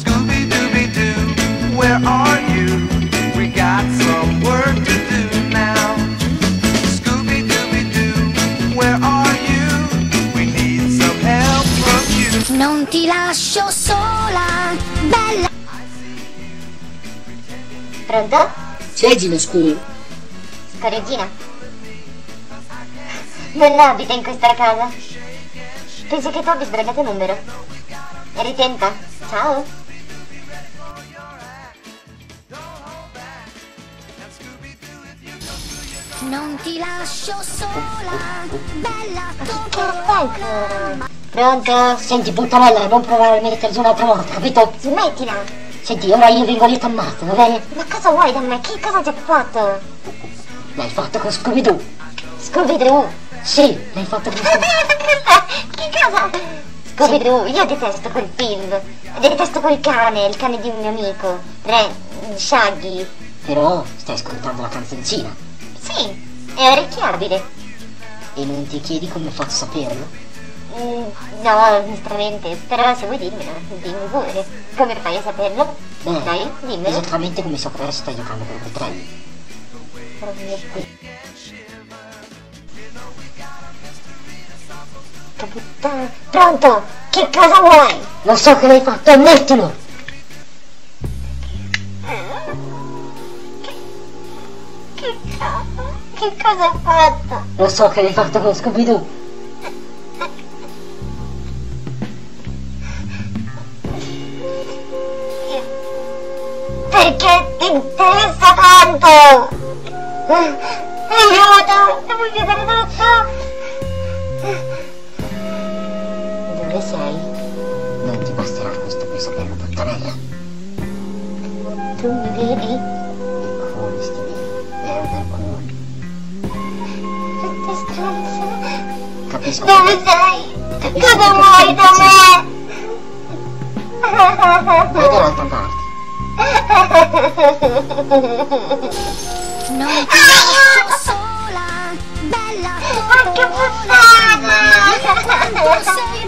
Scooby-Dooby-Doo, where are you? We got some work to do now. Scooby-Dooby-Doo, where are you? We need some help from you. Non ti lascio sola, bella. Pronto? C'è Gino Scuri? Scorreggina? Non abita in questa casa. Penso che tu abbia sbagliato il numero. Ritenta. Ciao. Non ti lascio sola, bella Che fai ancora? Pronto? Senti, puttanella, non provare a mettere giù un'altra volta, capito? Smettila. Senti, ora io vengo lì e t'ammazzo, va bene? Ma cosa vuoi da me? Che cosa ti ho fatto? L'hai fatto con Scooby-Doo. Scooby-Doo? Sì, l'hai fatto con Scooby-Doo. Che cosa? Scooby-Doo, io detesto quel film. Detesto quel cane, il cane di un mio amico. Shaggy. Però stai ascoltando la canzoncina. Sì, è orecchiabile. E non ti chiedi come faccio a saperlo? No, onestamente, però se vuoi dirmelo, dimmi pure. Come fai a saperlo? Beh, Dai, dimmelo. esattamente come so che adesso stai giocando con quel treno. Oh mio Dio. Che puttana. Pronto? Che cosa vuoi? Lo so che l'hai fatto, ammettilo! Che cosa ho fatto? Lo so che l'hai fatto con Scooby-Doo. Perché ti interessa tanto? Aiuto, devo chiudere tutto. Dove sei? Non ti basterà questo per saperlo, puttanella. Tu mi vedi? Come sti vedi? È un alcune. Che stronzo. Capisco. Dove sei? Cosa vuoi da me? Vai dall'altra parte. non ti lascio sola, bella Ma che puttana! quanto sei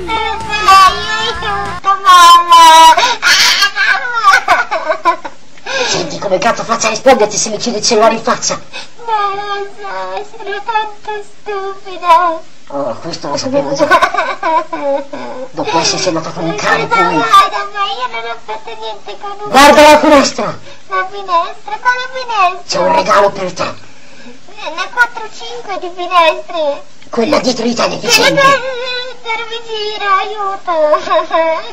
Aiuto, mamma! Senti come cazzo faccia a risponderti se mi chiudi il cellulare in faccia. Non lo so, sono tanto stupida. Oh, questo lo sapevo già. Dopo essersi andata con un cane, Cosa poi... vuoi da me? Io non ho fatto niente con un... Guarda la finestra! La finestra? Quale finestra? C'è un regalo per te. Ne 4-5 di finestre. Quella dietro di te, deficiente. Gira, aiuto.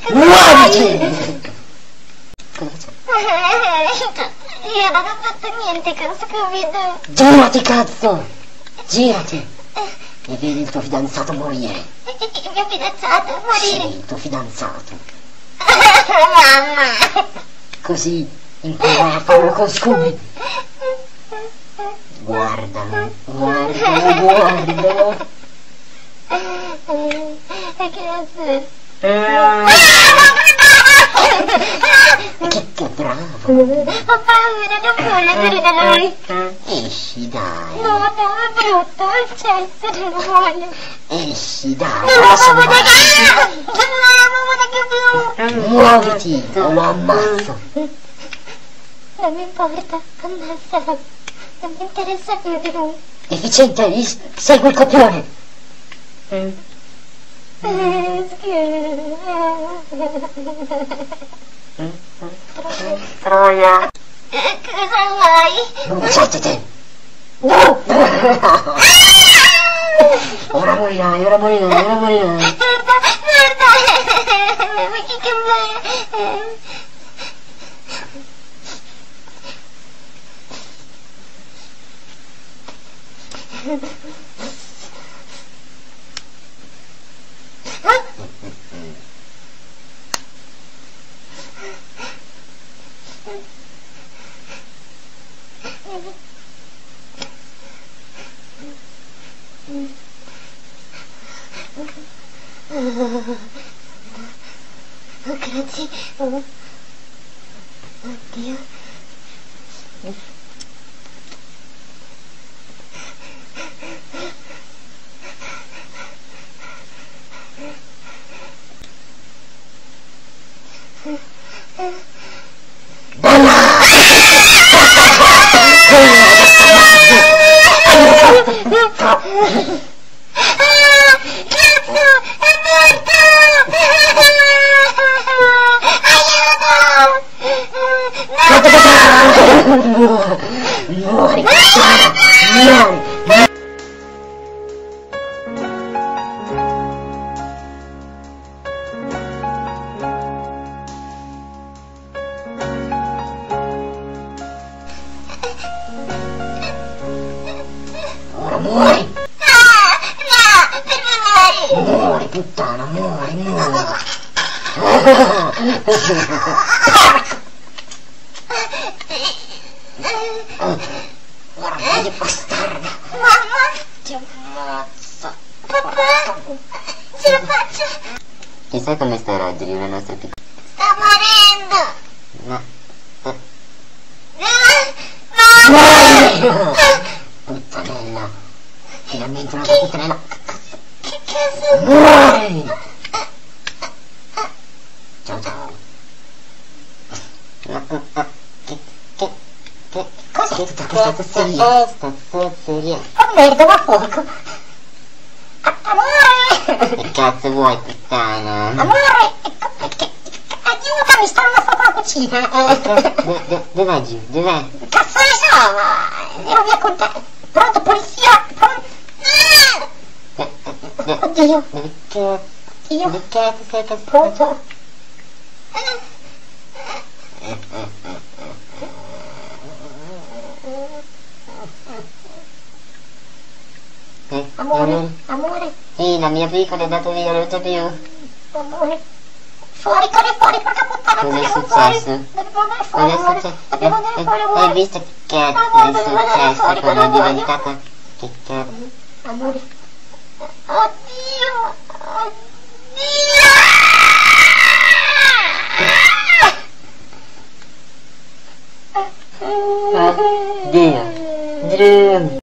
Muoviti! Cosa c'è? Io non ho fatto niente con Scooby-Doo. Girati, cazzo! Girati! E vedi il tuo fidanzato morire. Il mio fidanzato morire. Sì, il tuo fidanzato. Mamma. Così imparerai a farlo con Scooby. Guardalo, guardalo, guardalo. Grazie. Che bravo. Ho paura, non voglio vedere da lui. Esci, dai. No, no, è brutto, è il cesso, non lo voglio. Esci, dai. Non lo Adesso voglio vai. vedere più. Muoviti, o lo ammazzo. Non mi importa, ammazzalo. Non mi interessa più di lui. Deficiente, segui il copione. Troia. Cosa vuoi? Bruciatete. Ora morirai, ora morirai, ora morirai. Merda, merda. Ma che vuoi? Oh, grazie. Oh. Oddio. Muori, puttana, muori. Guarda, che bastarda. Mamma, Ti ammazza. papà, ce la faccio. Chissà come starà oggi la nostra piccola. Sta morendo. No. Mamma. Puttanella. Finalmente una puttanella. Che cazzo? Muori. Ciao. Cos'è tutta questa fesseria? Oh merda, ma fuoco! Amore! Che cazzo vuoi, puttana? Amore! Aiutami, sto nella sopra la cucina! Dov'è Giù? Dov'è? Cazzo ne so! Ero via con te! Pronto, polizia! Pronto! Oddio! Dove cazzo sei cascato? Pronto? Amore. Sì, la mia piccola è andata via, non c'è più. Amore. Fuori, corri fuori, porca puttana, Cosa è andiamo fuori. successo? Dobbiamo andare fuori, Cosa è amore. successo? Dobbiamo andare fuori, Hai amore. visto che cazzo Amore, è dobbiamo andare successo fuori, quando è amore. diventata? Che cazzo? Amore. Oddio. Oddio. Dio. Drew.